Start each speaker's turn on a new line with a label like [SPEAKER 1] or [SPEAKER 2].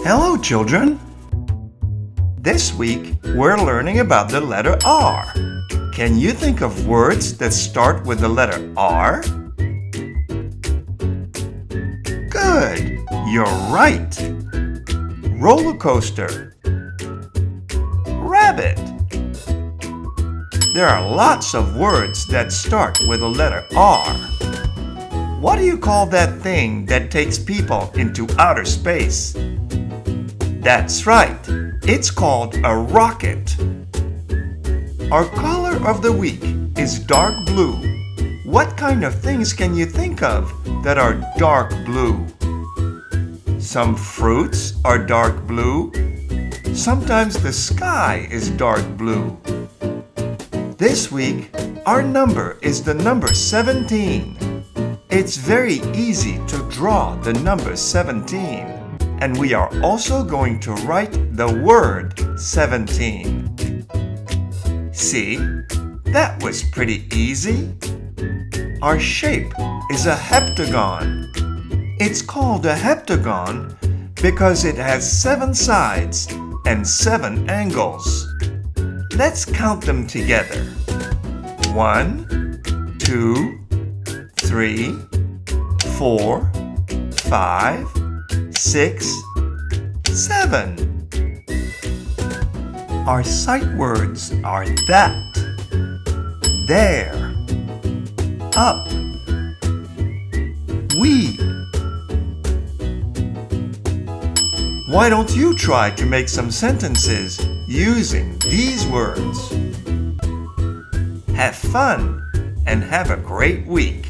[SPEAKER 1] Hello, children! This week, we're learning about the letter R. Can you think of words that start with the letter R? Good! You're right! Roller coaster. Rabbit. There are lots of words that start with the letter R. What do you call that thing that takes people into outer space? That's right, it's called a rocket. Our color of the week is dark blue. What kind of things can you think of that are dark blue? Some fruits are dark blue. Sometimes the sky is dark blue. This week, our number is the number 17. It's very easy to draw the number 17. And we are also going to write the word 17. See, that was pretty easy. Our shape is a heptagon. It's called a heptagon because it has 7 sides and 7 angles. Let's count them together. 1, 2, 3, 4, 5, 6, 7. Our sight words are that, there, up, we. Why don't you try to make some sentences using these words? Have fun and have a great week.